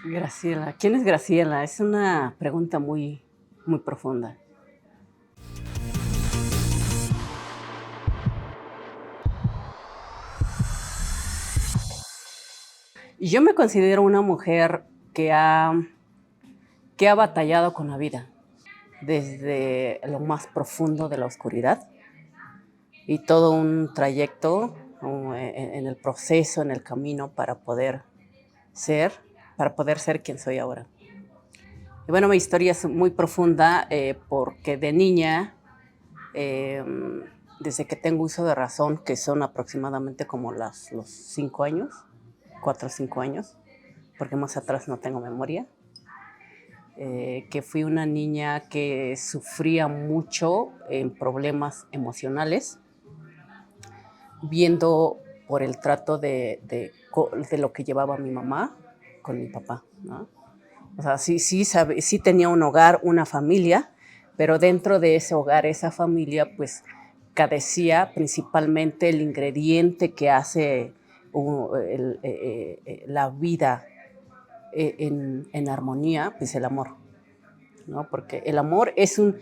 Graciela, ¿quién es Graciela? Es una pregunta muy profunda. Yo me considero una mujer que ha batallado con la vida, desde lo más profundo de la oscuridad y todo un trayecto en el proceso, en el camino ser, para poder ser quien soy ahora. Y bueno, mi historia es muy profunda porque de niña, eh, desde que tengo uso de razón, que son aproximadamente como los 5 años, 4 o 5 años, porque más atrás no tengo memoria, que fui una niña que sufría mucho en problemas emocionales, viendo por el trato de lo que llevaba mi mamá con mi papá, ¿no? O sea, sí tenía un hogar, una familia, pero dentro de ese hogar, esa familia, pues carecía principalmente el ingrediente que hace la vida en armonía, pues el amor, ¿no? Porque el amor es un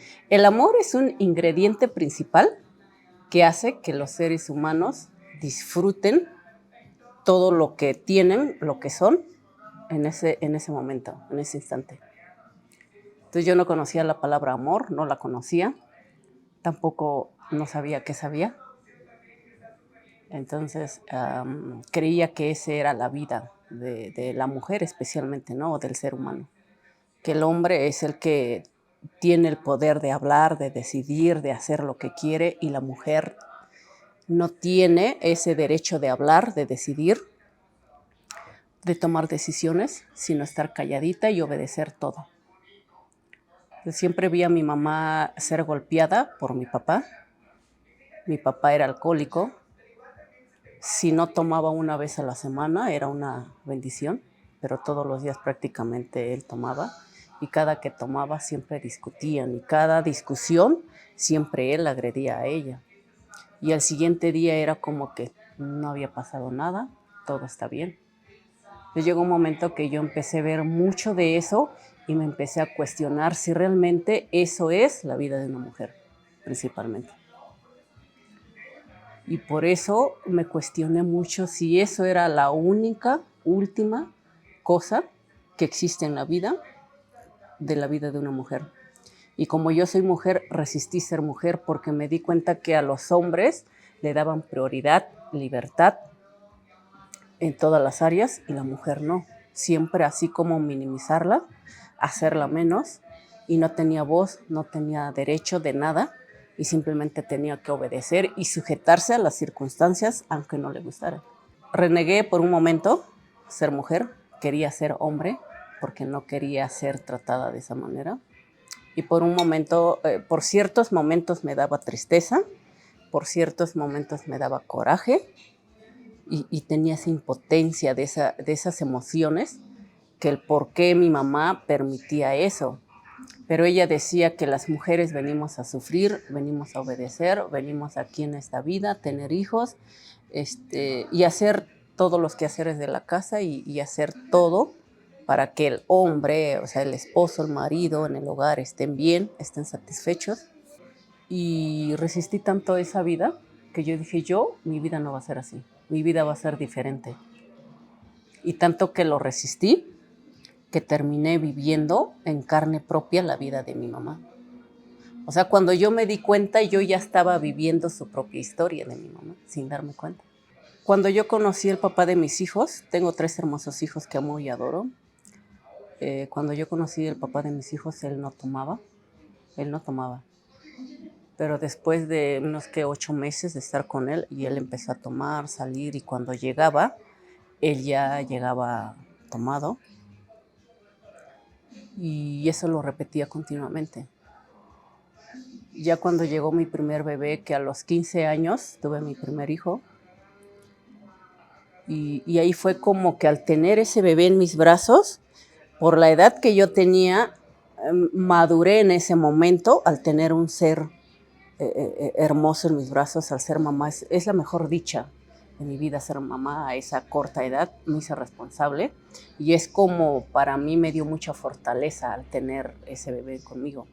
ingrediente principal que hace que los seres humanos disfruten todo lo que tienen, lo que son, en ese momento, en ese instante. Entonces yo no conocía la palabra amor, no la conocía, tampoco no sabía qué sabía. Entonces creía que esa era la vida de la mujer especialmente, ¿no? O del ser humano. Que el hombre es el que tiene el poder de hablar, de decidir, de hacer lo que quiere, y la mujer no tiene ese derecho de hablar, de decidir, de tomar decisiones, sino estar calladita y obedecer todo. Siempre vi a mi mamá ser golpeada por mi papá. Mi papá era alcohólico. Si no tomaba una vez a la semana, era una bendición, pero todos los días prácticamente él tomaba. Y cada que tomaba siempre discutían, y cada discusión siempre él agredía a ella. Y al siguiente día era como que no había pasado nada, todo está bien. Entonces llegó un momento que yo empecé a ver mucho de eso y me empecé a cuestionar si realmente eso es la vida de una mujer, principalmente. Y por eso me cuestioné mucho si eso era la única, última cosa que existe en la vida de una mujer. Y como yo soy mujer, resistí ser mujer porque me di cuenta que a los hombres le daban prioridad, libertad en todas las áreas, y la mujer no. Siempre así como minimizarla, hacerla menos, y no tenía voz, no tenía derecho de nada, y simplemente tenía que obedecer y sujetarse a las circunstancias aunque no le gustara. Renegué por un momento ser mujer, quería ser hombre porque no quería ser tratada de esa manera. Y por un momento, por ciertos momentos me daba tristeza, por ciertos momentos me daba coraje, y tenía esa impotencia de esas emociones, que el por qué mi mamá permitía eso. Pero ella decía que las mujeres venimos a sufrir, venimos a obedecer, venimos aquí en esta vida a tener hijos, y hacer todos los quehaceres de la casa, y hacer todo para que el hombre, o sea, el esposo, el marido en el hogar estén bien, estén satisfechos. Y resistí tanto esa vida que yo dije, mi vida no va a ser así, mi vida va a ser diferente. Y tanto que lo resistí, que terminé viviendo en carne propia la vida de mi mamá. O sea, cuando yo me di cuenta, yo ya estaba viviendo su propia historia de mi mamá, sin darme cuenta. Cuando yo conocí al papá de mis hijos, tengo 3 hermosos hijos que amo y adoro. Cuando yo conocí al papá de mis hijos, él no tomaba. Pero después de unos 8 meses de estar con él, y él empezó a tomar, salir, y cuando llegaba, él ya llegaba tomado, y eso lo repetía continuamente. Ya cuando llegó mi primer bebé, que a los 15 años tuve mi primer hijo, y ahí fue como que al tener ese bebé en mis brazos, por la edad que yo tenía, maduré en ese momento al tener un ser hermoso en mis brazos, al ser mamá. Es la mejor dicha, mi vida ser mamá a esa corta edad, me hice responsable y es como para mí me dio mucha fortaleza al tener ese bebé conmigo,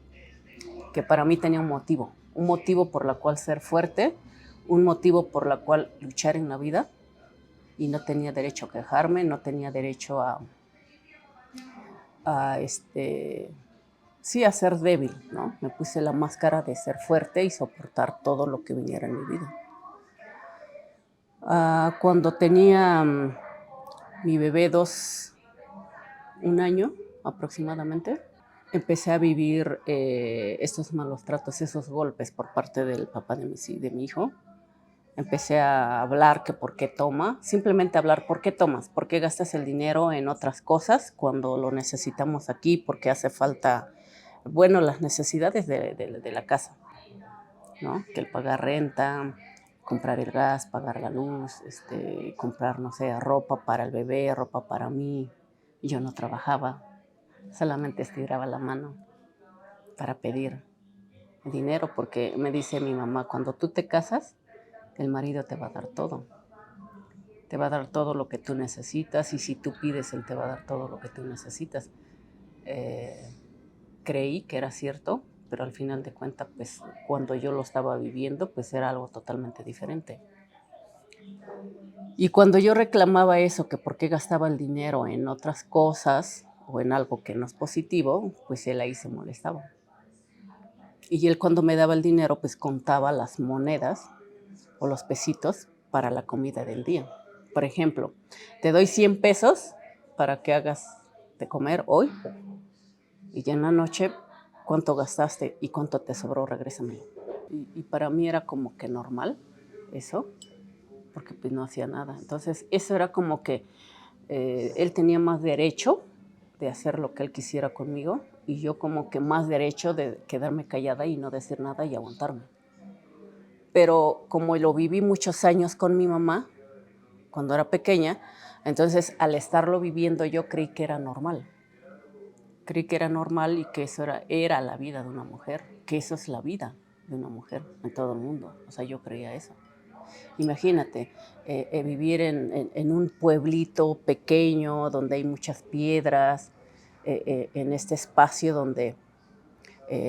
que para mí tenía un motivo por la cual ser fuerte, un motivo por la cual luchar en la vida y no tenía derecho a quejarme, no tenía derecho a sí, a ser débil, ¿no? Me puse la máscara de ser fuerte y soportar todo lo que viniera en mi vida. Cuando tenía mi bebé un año aproximadamente, empecé a vivir estos malos tratos, esos golpes por parte del papá de mi hijo. Empecé a hablar que por qué toma, simplemente hablar por qué tomas, por qué gastas el dinero en otras cosas cuando lo necesitamos aquí, porque hace falta, bueno, las necesidades de la casa, ¿no? Que el pagar renta, comprar el gas, pagar la luz, comprar, no sé, ropa para el bebé, ropa para mí. Yo no trabajaba, solamente estiraba la mano para pedir dinero, porque me dice mi mamá, cuando tú te casas, el marido te va a dar todo. Te va a dar todo lo que tú necesitas y si tú pides, él te va a dar todo lo que tú necesitas. Creí que era cierto, pero al final de cuentas, pues cuando yo lo estaba viviendo, pues era algo totalmente diferente. Y cuando yo reclamaba eso, que por qué gastaba el dinero en otras cosas o en algo que no es positivo, pues él ahí se molestaba. Y él cuando me daba el dinero, pues contaba las monedas o los pesitos para la comida del día. Por ejemplo, te doy 100 pesos para que hagas de comer hoy y ya en la noche, ¿cuánto gastaste y cuánto te sobró? Regrésamelo. Y para mí era como que normal eso, porque pues no hacía nada. Entonces, eso era como que él tenía más derecho de hacer lo que él quisiera conmigo y yo como que más derecho de quedarme callada y no decir nada y aguantarme. Pero como lo viví muchos años con mi mamá, cuando era pequeña, entonces al estarlo viviendo yo creí que era normal. Creí que era normal y que eso era la vida de una mujer, que eso es la vida de una mujer en todo el mundo. O sea, yo creía eso. Imagínate, vivir en un pueblito pequeño donde hay muchas piedras, en este espacio donde,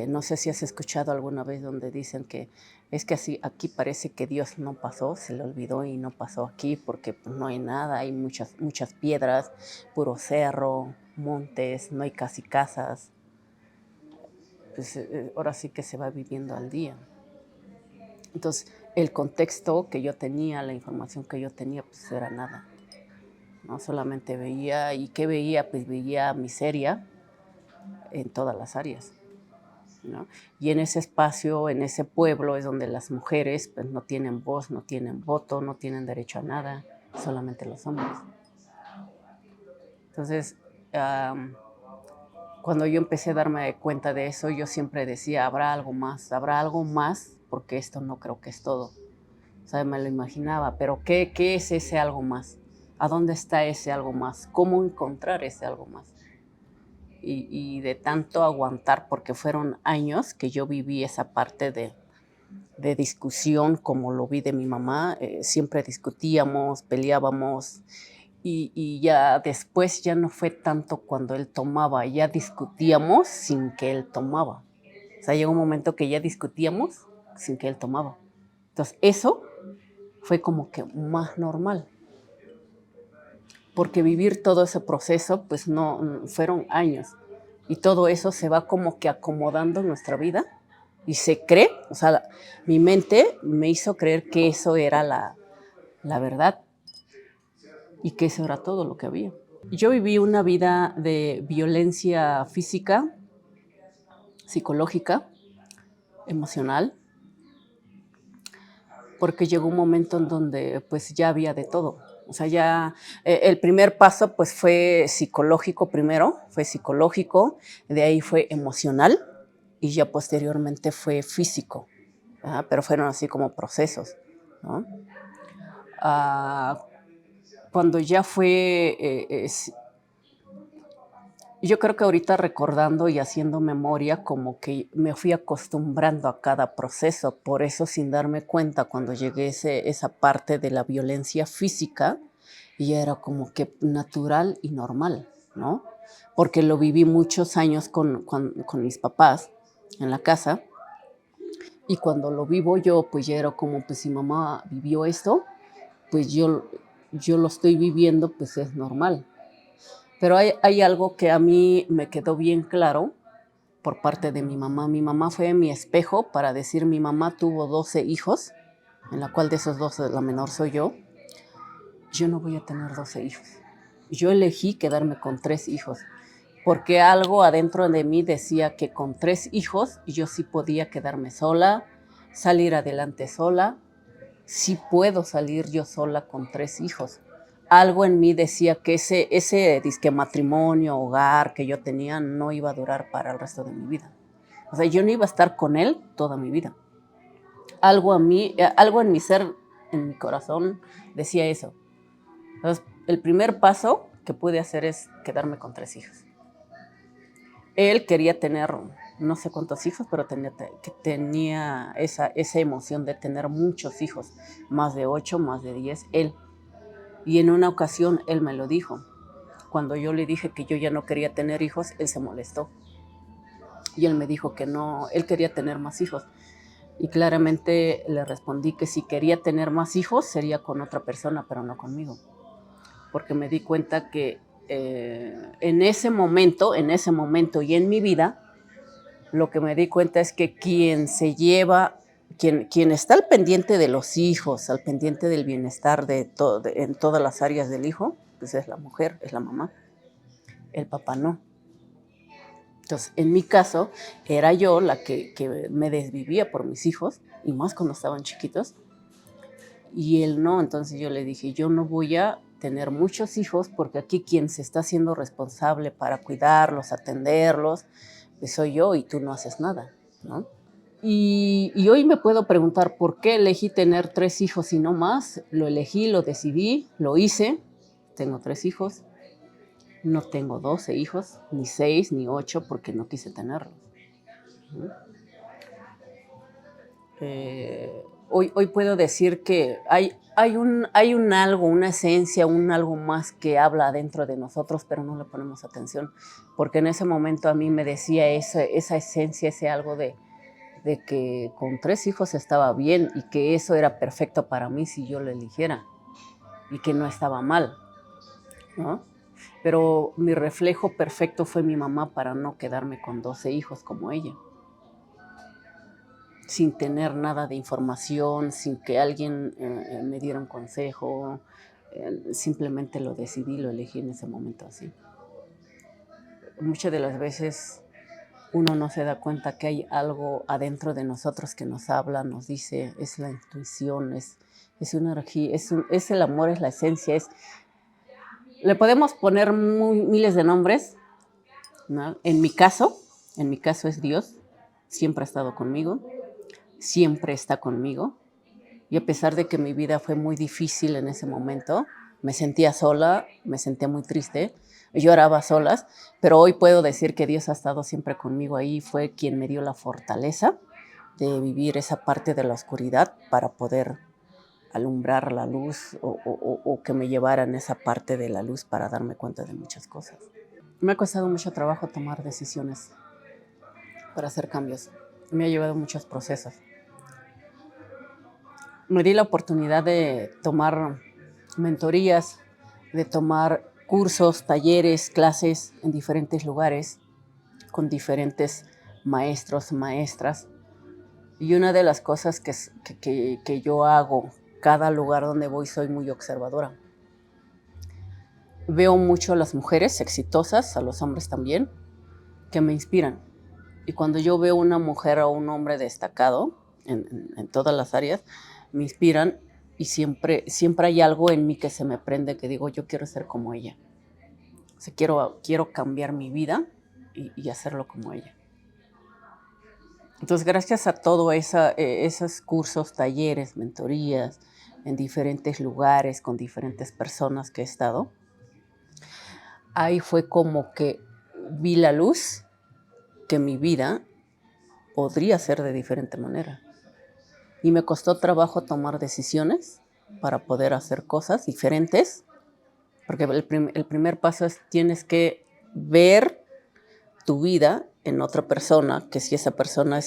no sé si has escuchado alguna vez donde dicen que es que así, aquí parece que Dios no pasó, se le olvidó y no pasó aquí porque pues, no hay nada, hay muchas piedras, puro cerro, montes, no hay casi casas. Pues ahora sí que se va viviendo al día. Entonces, el contexto que yo tenía, la información que yo tenía, pues era nada. No solamente veía, ¿y qué veía? Pues veía miseria en todas las áreas, ¿no? Y en ese espacio, en ese pueblo, es donde las mujeres pues, no tienen voz, no tienen voto, no tienen derecho a nada, solamente los hombres. Entonces, cuando yo empecé a darme cuenta de eso, yo siempre decía, habrá algo más, porque esto no creo que es todo. O sea, me lo imaginaba, pero ¿qué es ese algo más? ¿A dónde está ese algo más? ¿Cómo encontrar ese algo más? Y de tanto aguantar, porque fueron años que yo viví esa parte de discusión, como lo vi de mi mamá, siempre discutíamos, peleábamos, y ya después ya no fue tanto cuando él tomaba, ya discutíamos sin que él tomaba. O sea, llegó un momento que ya discutíamos sin que él tomaba. Entonces, eso fue como que más normal, porque vivir todo ese proceso, pues no, fueron años, y todo eso se va como que acomodando en nuestra vida, y se cree, o sea, mi mente me hizo creer que eso era la verdad, y que eso era todo lo que había. Yo viví una vida de violencia física, psicológica, emocional, porque llegó un momento en donde pues ya había de todo. O sea, ya el primer paso pues fue psicológico primero, fue psicológico, de ahí fue emocional y ya posteriormente fue físico, ¿verdad? Pero fueron así como procesos, ¿no? Cuando ya fue Yo creo que ahorita recordando y haciendo memoria, como que me fui acostumbrando a cada proceso, por eso sin darme cuenta cuando llegué esa parte de la violencia física, y era como que natural y normal, ¿no? Porque lo viví muchos años con mis papás en la casa, y cuando lo vivo yo, pues ya era como, pues si mamá vivió esto, pues yo lo estoy viviendo, pues es normal. Pero hay algo que a mí me quedó bien claro por parte de mi mamá. Mi mamá fue mi espejo para decir, mi mamá tuvo 12 hijos, en la cual de esos 12 la menor soy yo. Yo no voy a tener 12 hijos. Yo elegí quedarme con 3 hijos, porque algo adentro de mí decía que con 3 hijos yo sí podía quedarme sola, salir adelante sola, sí puedo salir yo sola con 3 hijos. Algo en mí decía que ese disque matrimonio, hogar que yo tenía no iba a durar para el resto de mi vida. O sea, yo no iba a estar con él toda mi vida. Algo en mi ser, en mi corazón, decía eso. Entonces, el primer paso que pude hacer es quedarme con 3 hijos. Él quería tener no sé cuántos hijos, pero tenía esa emoción de tener muchos hijos, más de 8, más de 10, él. Y en una ocasión él me lo dijo. Cuando yo le dije que yo ya no quería tener hijos, él se molestó. Y él me dijo que no, él quería tener más hijos. Y claramente le respondí que si quería tener más hijos sería con otra persona, pero no conmigo. Porque me di cuenta que en ese momento y en mi vida, lo que me di cuenta es que quien está al pendiente de los hijos, al pendiente del bienestar en todas las áreas del hijo, pues es la mujer, es la mamá. El papá no. Entonces, en mi caso, era yo la que me desvivía por mis hijos, y más cuando estaban chiquitos, y él no. Entonces yo le dije, yo no voy a tener muchos hijos, porque aquí quien se está haciendo responsable para cuidarlos, atenderlos, pues soy yo, y tú no haces nada, ¿no? Y hoy me puedo preguntar por qué elegí tener 3 hijos y no más. Lo elegí, lo decidí, lo hice. Tengo 3 hijos. No tengo 12 hijos, ni 6, ni 8, porque no quise tenerlos. Hoy puedo decir que hay un algo, una esencia, un algo más que habla dentro de nosotros, pero no le ponemos atención, porque en ese momento a mí me decía esa esencia, ese algo de que con 3 hijos estaba bien, y que eso era perfecto para mí si yo lo eligiera, y que no estaba mal, ¿no? Pero mi reflejo perfecto fue mi mamá para no quedarme con 12 hijos como ella, sin tener nada de información, sin que alguien me diera un consejo. Simplemente lo decidí, lo elegí en ese momento así. Muchas de las veces uno no se da cuenta que hay algo adentro de nosotros que nos habla, nos dice, es la intuición, es una energía, es el amor, es la esencia. Le podemos poner miles de nombres, ¿no? En mi caso es Dios. Siempre ha estado conmigo, siempre está conmigo. Y a pesar de que mi vida fue muy difícil en ese momento, me sentía sola, me sentía muy triste, lloraba a solas, pero hoy puedo decir que Dios ha estado siempre conmigo ahí. Fue quien me dio la fortaleza de vivir esa parte de la oscuridad para poder alumbrar la luz, o que me llevara en esa parte de la luz para darme cuenta de muchas cosas. Me ha costado mucho trabajo tomar decisiones para hacer cambios. Me ha llevado muchos procesos. Me di la oportunidad de tomar mentorías, de tomar cursos, talleres, clases en diferentes lugares, con diferentes maestros, maestras. Y una de las cosas que yo hago, cada lugar donde voy, soy muy observadora. Veo mucho a las mujeres exitosas, a los hombres también, que me inspiran. Y cuando yo veo una mujer o un hombre destacado en todas las áreas, me inspiran, y siempre hay algo en mí que se me prende, que digo, yo quiero ser como ella. O sea, quiero cambiar mi vida y hacerlo como ella. Entonces, gracias a todo esos cursos, talleres, mentorías, en diferentes lugares, con diferentes personas que he estado, ahí fue como que vi la luz que mi vida podría ser de diferente manera. Y me costó trabajo tomar decisiones para poder hacer cosas diferentes, porque el primer paso es tienes que ver tu vida en otra persona, que si esa persona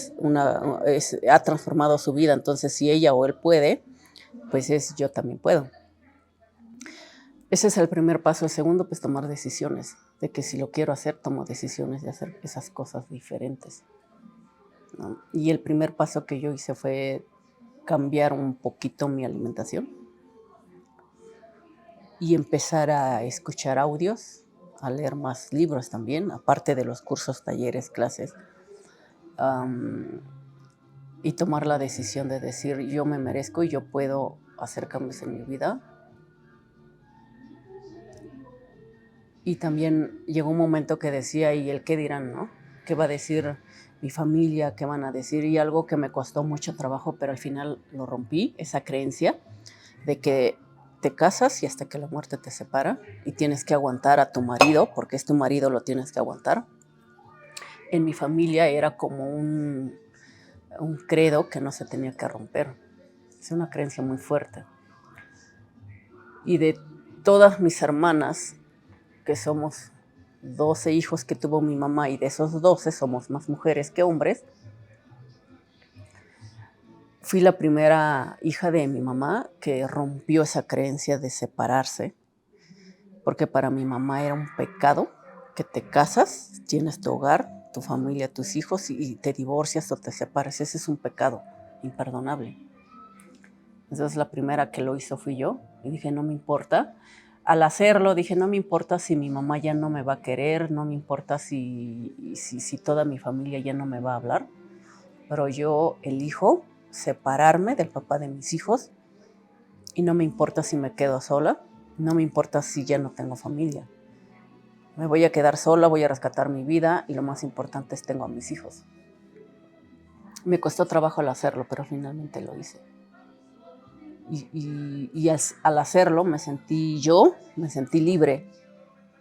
ha transformado su vida, entonces si ella o él puede, pues yo también puedo. Ese es el primer paso. El segundo, pues tomar decisiones, de que si lo quiero hacer, tomo decisiones de hacer esas cosas diferentes, ¿no? Y el primer paso que yo hice fue cambiar un poquito mi alimentación y empezar a escuchar audios, a leer más libros también, aparte de los cursos, talleres, clases, y tomar la decisión de decir, yo me merezco y yo puedo hacer cambios en mi vida. Y también llegó un momento que decía, ¿y el qué dirán, no? ¿Qué va a decir mi familia? ¿Qué van a decir? Y algo que me costó mucho trabajo, pero al final lo rompí, esa creencia de que te casas y hasta que la muerte te separa y tienes que aguantar a tu marido, porque es tu marido, lo tienes que aguantar. En mi familia era como un credo que no se tenía que romper. Es una creencia muy fuerte. Y de todas mis hermanas, que somos 12 hijos que tuvo mi mamá, y de esos 12 somos más mujeres que hombres, fui la primera hija de mi mamá que rompió esa creencia de separarse, porque para mi mamá era un pecado que te casas, tienes tu hogar, tu familia, tus hijos, y te divorcias o te separas. Ese es un pecado imperdonable. Entonces la primera que lo hizo fui yo, y dije, no me importa. Al hacerlo dije, no me importa si mi mamá ya no me va a querer, no me importa si toda mi familia ya no me va a hablar, pero yo elijo separarme del papá de mis hijos y no me importa si me quedo sola, no me importa si ya no tengo familia. Me voy a quedar sola, voy a rescatar mi vida y lo más importante es tengo a mis hijos. Me costó trabajo al hacerlo, pero finalmente lo hice. Y al hacerlo me sentí libre.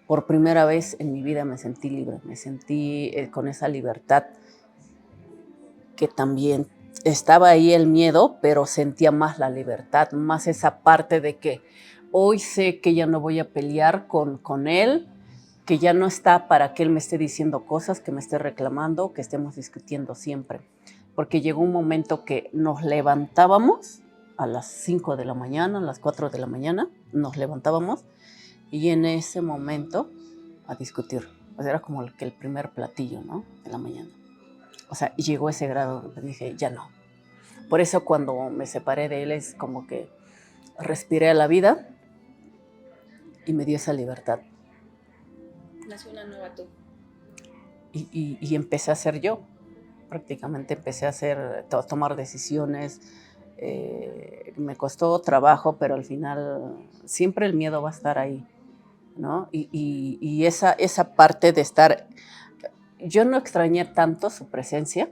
Por primera vez en mi vida me sentí libre, me sentí con esa libertad que también estaba ahí el miedo, pero sentía más la libertad, más esa parte de que hoy sé que ya no voy a pelear con él, que ya no está para que él me esté diciendo cosas, que me esté reclamando, que estemos discutiendo siempre. Porque llegó un momento que nos levantábamos a las 5 de la mañana, a las 4 de la mañana, nos levantábamos y en ese momento a discutir. O sea, era como el primer platillo, ¿no? De la mañana. O sea, llegó ese grado donde dije, ya no. Por eso cuando me separé de él es como que respiré a la vida y me dio esa libertad. Nació una nueva tú. Y empecé a ser yo. Prácticamente empecé a tomar decisiones. Me costó trabajo, pero al final siempre el miedo va a estar ahí, ¿no? Y esa parte de estar... Yo no extrañé tanto su presencia,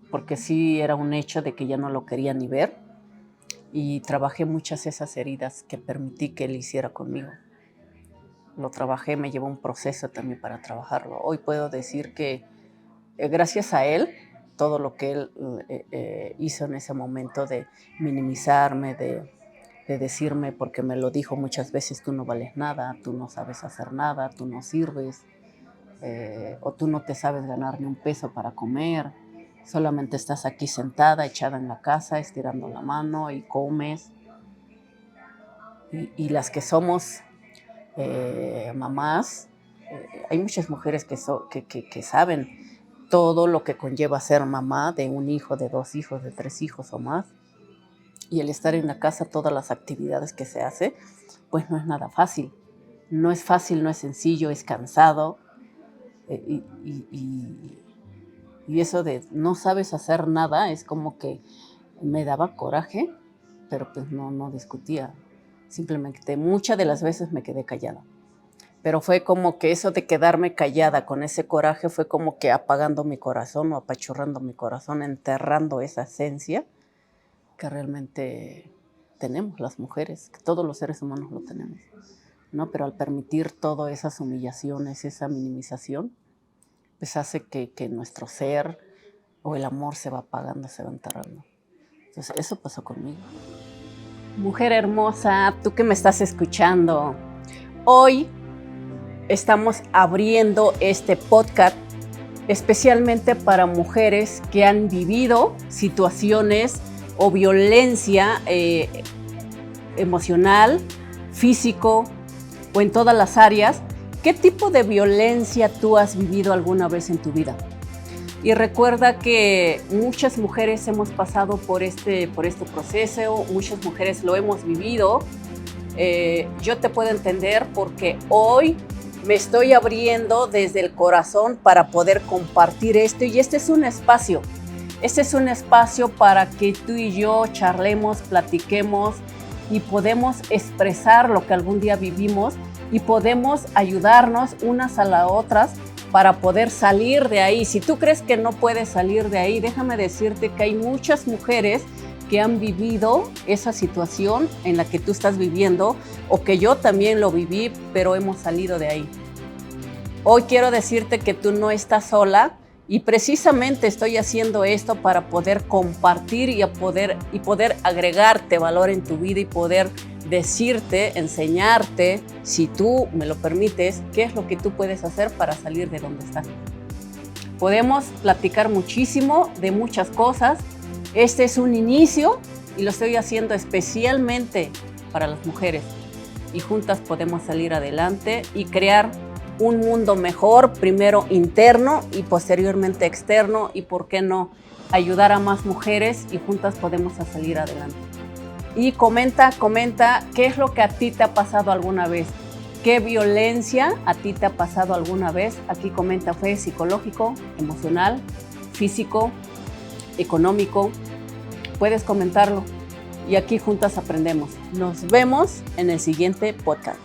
porque sí era un hecho de que ya no lo quería ni ver, y trabajé muchas esas heridas que permití que él hiciera conmigo. Lo trabajé, me llevó un proceso también para trabajarlo. Hoy puedo decir que gracias a él, todo lo que él hizo en ese momento de minimizarme, de decirme, porque me lo dijo muchas veces, tú no vales nada, tú no sabes hacer nada, tú no sirves, o tú no te sabes ganar ni un peso para comer, solamente estás aquí sentada, echada en la casa, estirando la mano y comes. Y las que somos mamás, hay muchas mujeres que saben todo lo que conlleva ser mamá de un hijo, de 2 hijos, de 3 hijos o más. Y el estar en la casa, todas las actividades que se hace, pues no es nada fácil. No es fácil, no es sencillo, es cansado. Y eso de no sabes hacer nada es como que me daba coraje, pero pues no discutía. Simplemente muchas de las veces me quedé callada. Pero fue como que eso de quedarme callada con ese coraje fue como que apagando mi corazón o apachurrando mi corazón, enterrando esa esencia que realmente tenemos las mujeres, que todos los seres humanos lo tenemos, ¿no? Pero al permitir todas esas humillaciones, esa minimización, pues hace que nuestro ser o el amor se va apagando, se va enterrando. Entonces, eso pasó conmigo. Mujer hermosa, tú que me estás escuchando, hoy estamos abriendo este podcast especialmente para mujeres que han vivido situaciones o violencia emocional, físico o en todas las áreas. ¿Qué tipo de violencia tú has vivido alguna vez en tu vida? Y recuerda que muchas mujeres hemos pasado por este proceso, muchas mujeres lo hemos vivido. Yo te puedo entender porque hoy me estoy abriendo desde el corazón para poder compartir esto, y este es un espacio para que tú y yo charlemos, platiquemos y podemos expresar lo que algún día vivimos y podemos ayudarnos unas a las otras para poder salir de ahí. Si tú crees que no puedes salir de ahí, déjame decirte que hay muchas mujeres que han vivido esa situación en la que tú estás viviendo o que yo también lo viví, pero hemos salido de ahí. Hoy quiero decirte que tú no estás sola y precisamente estoy haciendo esto para poder compartir y poder agregarte valor en tu vida y poder decirte, enseñarte, si tú me lo permites, qué es lo que tú puedes hacer para salir de donde estás. Podemos platicar muchísimo de muchas cosas. Este es un inicio y lo estoy haciendo especialmente para las mujeres. Y juntas podemos salir adelante y crear un mundo mejor, primero interno y posteriormente externo. Y por qué no, ayudar a más mujeres y juntas podemos salir adelante. Y comenta qué es lo que a ti te ha pasado alguna vez. ¿Qué violencia a ti te ha pasado alguna vez? Aquí comenta, fue psicológico, emocional, físico, económico. Puedes comentarlo y aquí juntas aprendemos. Nos vemos en el siguiente podcast.